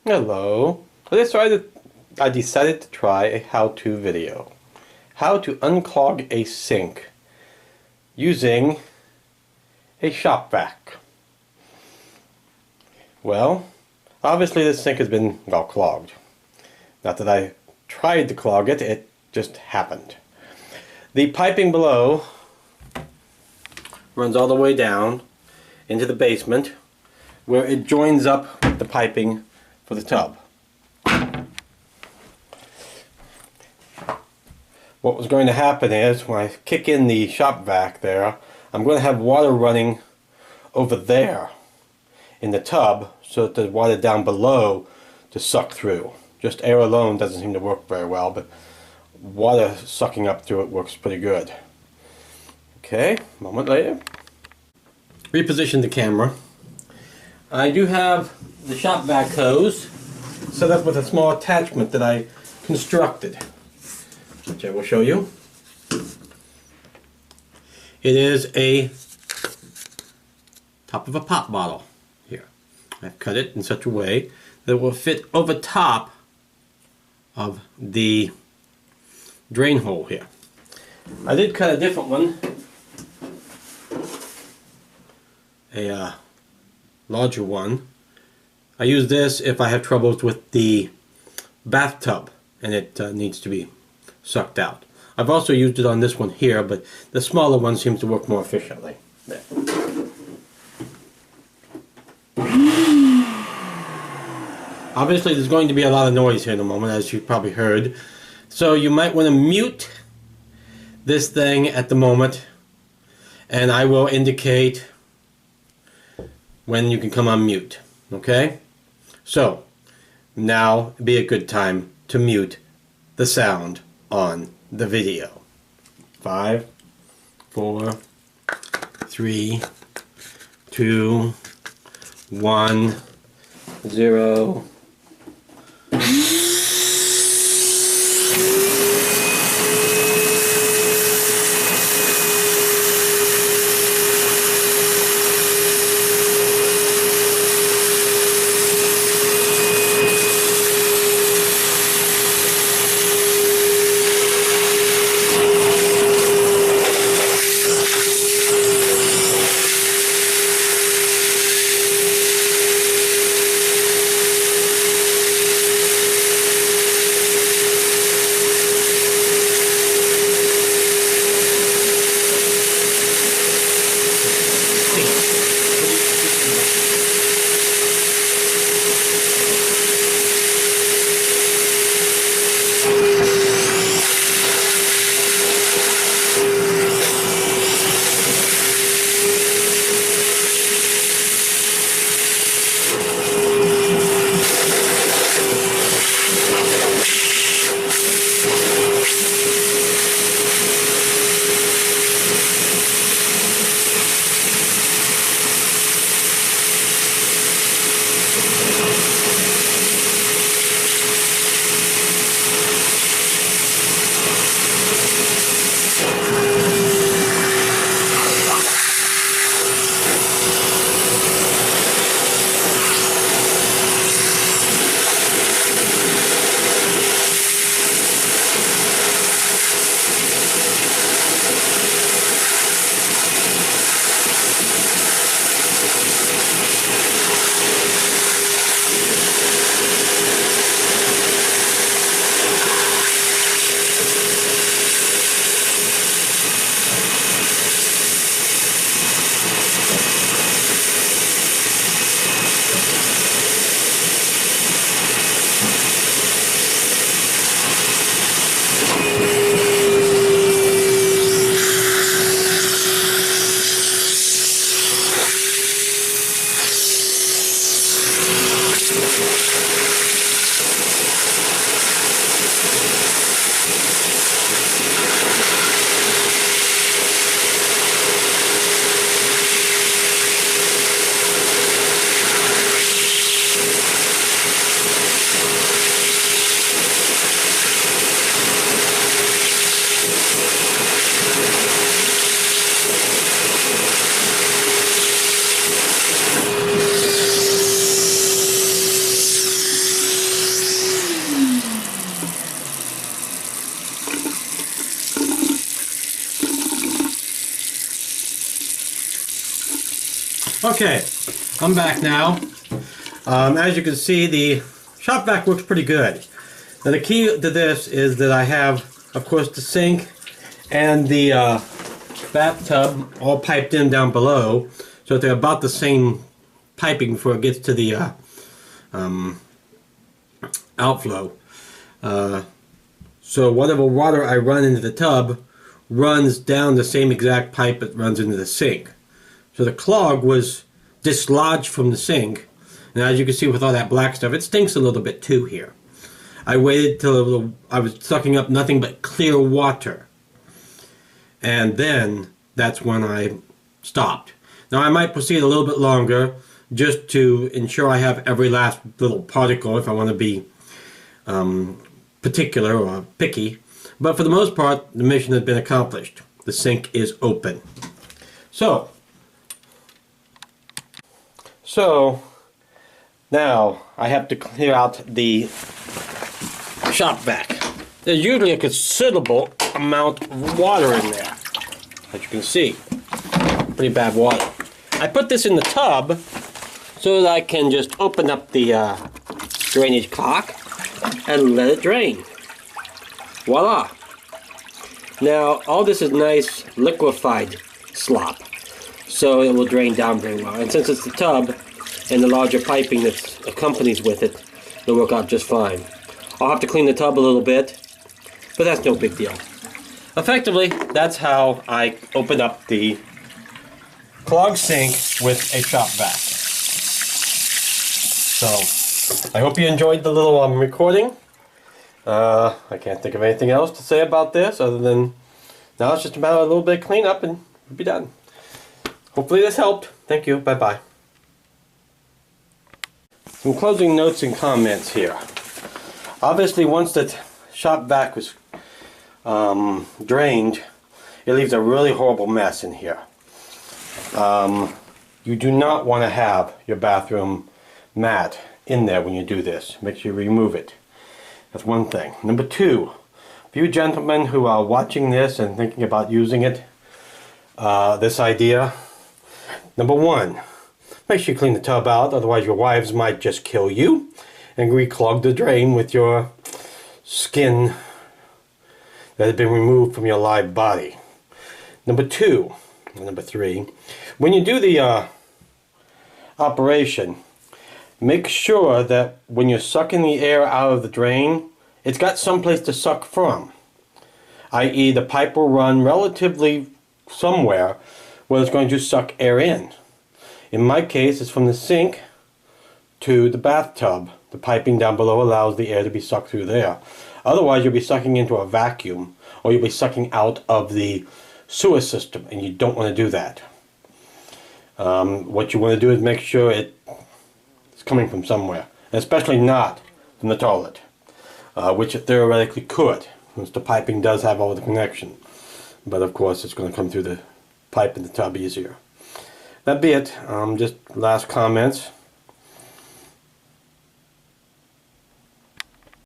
Hello. I decided to try a how-to video. How to unclog a sink using a Shop Vac. Well, obviously this sink has been clogged. Not that I tried to clog it, it just happened. The piping below runs all the way down into the basement where it joins up with the piping for the tub. What was going to happen is when I kick in the Shop Vac there, I'm going to have water running over there in the tub so that there's water down below to suck through. Just air alone doesn't seem to work very well, but water sucking up through it works pretty good. Okay, a moment later. Reposition the camera. I do have the Shop Vac hose set up with a small attachment that I constructed, which I will show you. It is a top of a pop bottle here. I've cut it in such a way that it will fit over top of the drain hole here. I did cut a different one, a larger one. I use this if I have troubles with the bathtub and it needs to be sucked out. I've also used it on this one here, but the smaller one seems to work more efficiently. There. Obviously there's going to be a lot of noise here in a moment, as you've probably heard. So you might want to mute this thing at the moment, and I will indicate when you can come on mute. Okay? So, now would be a good time to mute the sound on the video. 5, 4, 3, 2, 1, 0. Okay, I'm back now. As you can see, the Shop Vac works pretty good. Now the key to this is that I have, of course, the sink and the bathtub all piped in down below, so they're about the same piping before it gets to the outflow. So whatever water I run into the tub runs down the same exact pipe that runs into the sink. So the clog was dislodged from the sink, and as you can see with all that black stuff, it stinks a little bit too here. I waited till I was sucking up nothing but clear water, and then that's when I stopped. Now I might proceed a little bit longer just to ensure I have every last little particle if I want to be particular or picky, but for the most part the mission has been accomplished. The sink is open. So now I have to clear out the Shop Vac. There's usually a considerable amount of water in there, as you can see. Pretty bad water. I put this in the tub so that I can just open up the drainage cock and let it drain. Voila! Now all this is nice liquefied slop, so it will drain down very well. And since it's the tub and the larger piping that accompanies with it, it'll work out just fine. I'll have to clean the tub a little bit, but that's no big deal. Effectively, that's how I open up the clogged sink with a Shop Vac. So, I hope you enjoyed the little recording. I can't think of anything else to say about this other than now it's just about a little bit of cleanup and we'll be done. Hopefully this helped. Thank you. Bye-bye. Some closing notes and comments here. Obviously, once the Shop Vac was drained, it leaves a really horrible mess in here. You do not want to have your bathroom mat in there when you do this. Make sure you remove it. That's one thing. Number two, for you gentlemen who are watching this and thinking about using it, this idea, number one, make sure you clean the tub out, otherwise your wives might just kill you and reclog the drain with your skin that has been removed from your live body. Number two, or number three, when you do the operation, make sure that when you're sucking the air out of the drain, it's got someplace to suck from. I.e., the pipe will run relatively somewhere where it's going to suck air in. In my case, it's from the sink to the bathtub. The piping down below allows the air to be sucked through there. Otherwise, you'll be sucking into a vacuum, or you'll be sucking out of the sewer system, and you don't want to do that. What you want to do is make sure it's coming from somewhere, especially not from the toilet, which it theoretically could, since the piping does have all the connection. But of course, it's going to come through the pipe in the tub easier. That be it. Just last comments.